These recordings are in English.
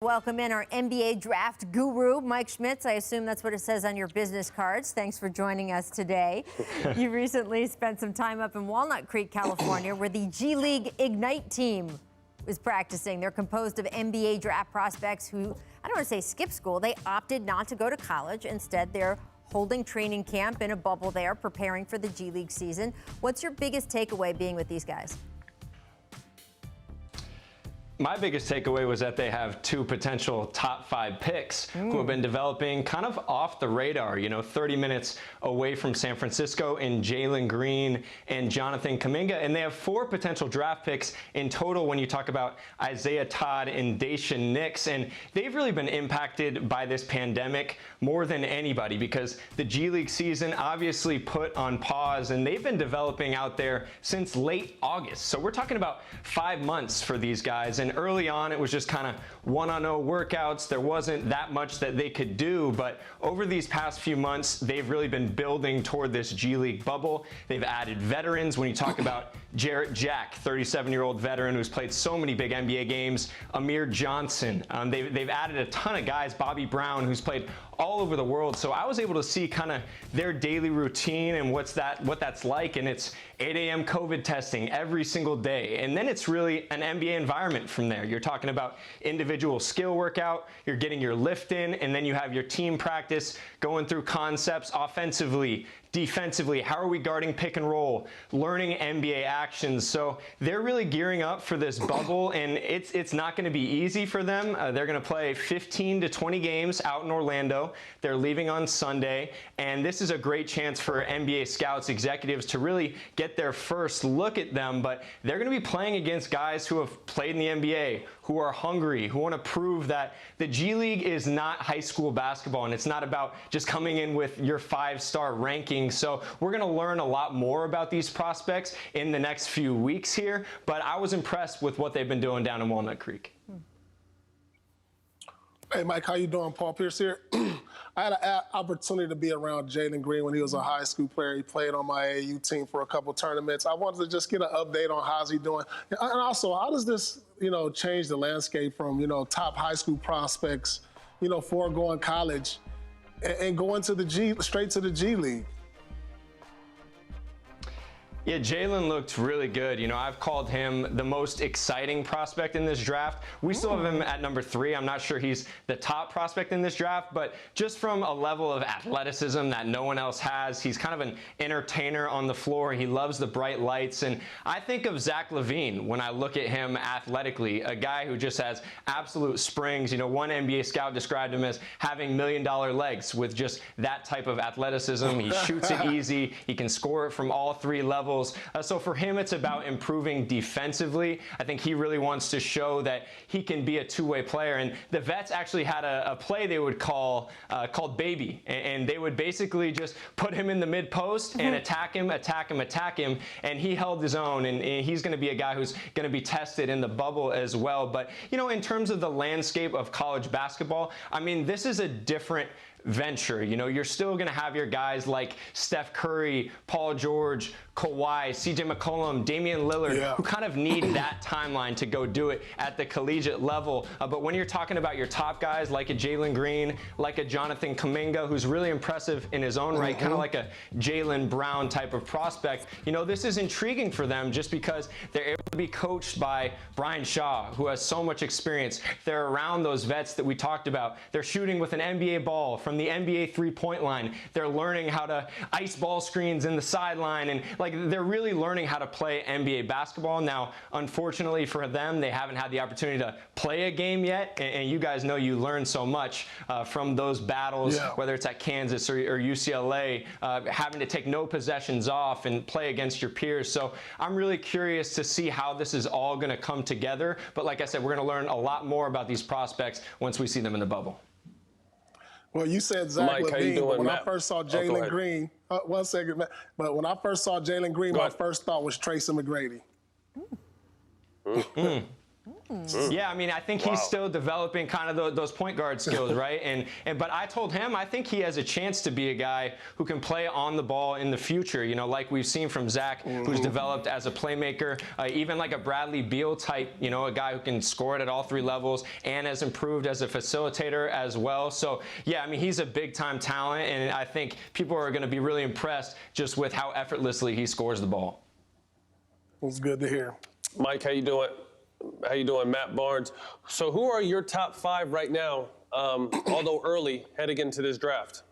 Welcome in our NBA draft guru, Mike Schmitz. I assume that's what it says on your business cards. Thanks for joining us today. You recently spent some time up in Walnut Creek, California, where the G League Ignite team was practicing. They're composed of NBA draft prospects who, I don't want to say skip school, they opted not to go to college. Instead, they're holding training camp in a bubble there, preparing for the G League season. What's your biggest takeaway being with these guys? My biggest takeaway was that they have two potential top 5 picks who have been developing kind of off the radar, 30 minutes away from San Francisco in Jalen Green and Jonathan Kuminga. And they have 4 potential draft picks in total when you talk about Isaiah Todd and Daishen Nix. And they've really been impacted by this pandemic more than anybody because the G League season obviously put on pause, and they've been developing out there since late August. So we're talking about 5 months for these guys. And early on, it was just kind of 1-on-0 workouts. There wasn't that much that they could do, but over these past few months, they've really been building toward this G League bubble. They've added veterans. When you talk about Jarrett Jack, 37-year-old veteran who's played so many big NBA games, Amir Johnson. They've added a ton of guys, Bobby Brown, who's played all over the world. So I was able to see kind of their daily routine and what that's like. And it's 8 a.m. COVID testing every single day. And then it's really an NBA environment from there. You're talking about individual skill workout, you're getting your lift in, and then you have your team practice going through concepts offensively, defensively. How are we guarding pick and roll, learning NBA actions? So they're really gearing up for this bubble, and it's not going to be easy for them. They're going to play 15 to 20 games out in Orlando. They're leaving on Sunday, and this is a great chance for NBA scouts, executives to really get their first look at them. But they're going to be playing against guys who have played in the NBA, who are hungry, who want to prove that the G League is not high school basketball, and it's not about just coming in with your 5-star ranking. So we're going to learn a lot more about these prospects in the next few weeks here, but I was impressed with what they've been doing down in Walnut Creek. Hey, Mike, how you doing? Paul Pierce here. I had an opportunity to be around Jalen Green when he was a high school player. He played on my AAU team for a couple tournaments. I wanted to just get an update on how's he doing. And also, how does this, change the landscape from, top high school prospects, foregoing college and going to straight to the G League? Yeah, Jalen looked really good. I've called him the most exciting prospect in this draft. We still have him at number 3. I'm not sure he's the top prospect in this draft, but just from a level of athleticism that no one else has, he's kind of an entertainer on the floor. He loves the bright lights. And I think of Zach LaVine when I look at him athletically, a guy who just has absolute springs. One NBA scout described him as having $1 million legs with just that type of athleticism. He shoots it easy. He can score it from all 3 levels. So for him, it's about improving defensively. I think he really wants to show that he can be a two-way player. And the vets actually had a play they would call called baby. And they would basically just put him in the mid-post and attack him. And he held his own. And he's going to be a guy who's going to be tested in the bubble as well. But, in terms of the landscape of college basketball, this is a different venture. You're still going to have your guys like Steph Curry, Paul George, Kawhi, CJ McCollum, Damian Lillard, who kind of need that timeline to go do it at the collegiate level. But when you're talking about your top guys like a Jalen Green, like a Jonathan Kuminga, who's really impressive in his own right, kind of like a Jaylen Brown type of prospect, this is intriguing for them just because they're able to be coached by Brian Shaw, who has so much experience. They're around those vets that we talked about. They're shooting with an NBA ball from the NBA three-point line. They're learning how to ice ball screens in the sideline, and they're really learning how to play NBA basketball. Now, unfortunately for them, they haven't had the opportunity to play a game yet, and you guys know you learn so much from those battles, whether it's at Kansas or UCLA, having to take no possessions off and play against your peers. So I'm really curious to see how this is all going to come together. But like I said, we're going to learn a lot more about these prospects once we see them in the bubble. Well, you said Zach Mike, LaVine, doing, but when Matt? I first saw Jalen Green, 1 second, Matt. But when I first saw Jalen Green, my first thought was Tracy McGrady. Yeah, I mean, I think he's still developing kind of those point guard skills, right? But I told him I think he has a chance to be a guy who can play on the ball in the future. You know, like we've seen from Zach, who's developed as a playmaker, even like a Bradley Beal type. You know, a guy who can score it at all three levels and has improved as a facilitator as well. So yeah, I mean, he's a big time talent, and I think people are going to be really impressed just with how effortlessly he scores the ball. It's good to hear. Mike, how you doing? How you doing? Matt Barnes. So who are your top 5 right now, although early, heading into this draft?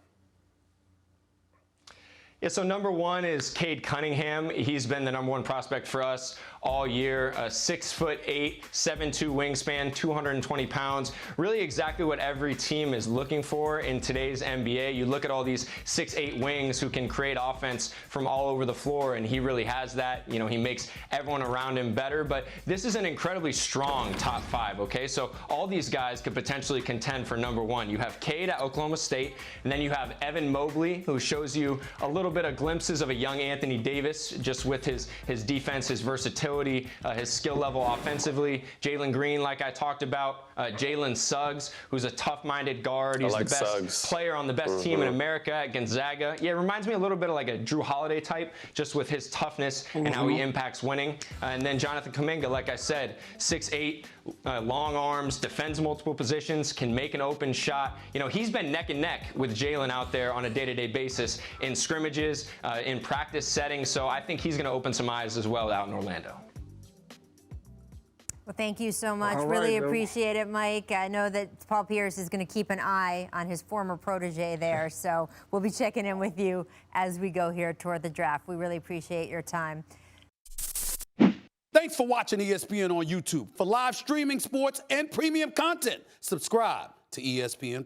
Yeah, so number 1 is Cade Cunningham. He's been the number 1 prospect for us all year. 6'8", 7'2" wingspan, 220 pounds. Really exactly what every team is looking for in today's NBA. You look at all these 6'8" wings who can create offense from all over the floor, and he really has that. You know, he makes everyone around him better. But this is an incredibly strong top 5, okay? So all these guys could potentially contend for number 1. You have Cade at Oklahoma State, and then you have Evan Mobley, who shows you a little bit of glimpses of a young Anthony Davis, just with his defense, his versatility, his skill level offensively. Jalen Green, like I talked about. Jalen Suggs, who's a tough-minded guard. He's the best player on the best team in America at Gonzaga. Yeah, it reminds me a little bit of like a Drew Holiday type, just with his toughness and how he impacts winning. And then Jonathan Kuminga, like I said, 6'8", long arms, defends multiple positions, can make an open shot. You know, he's been neck and neck with Jalen out there on a day-to-day basis in scrimmages, in practice settings. So I think he's going to open some eyes as well out in Orlando. Well, thank you so much. All Really right, appreciate it, Mike. I know that Paul Pierce is going to keep an eye on his former protege there, so we'll be checking in with you as we go here toward the draft. We really appreciate your time. Thanks for watching ESPN on YouTube. For live streaming, sports, and premium content, subscribe to ESPN+.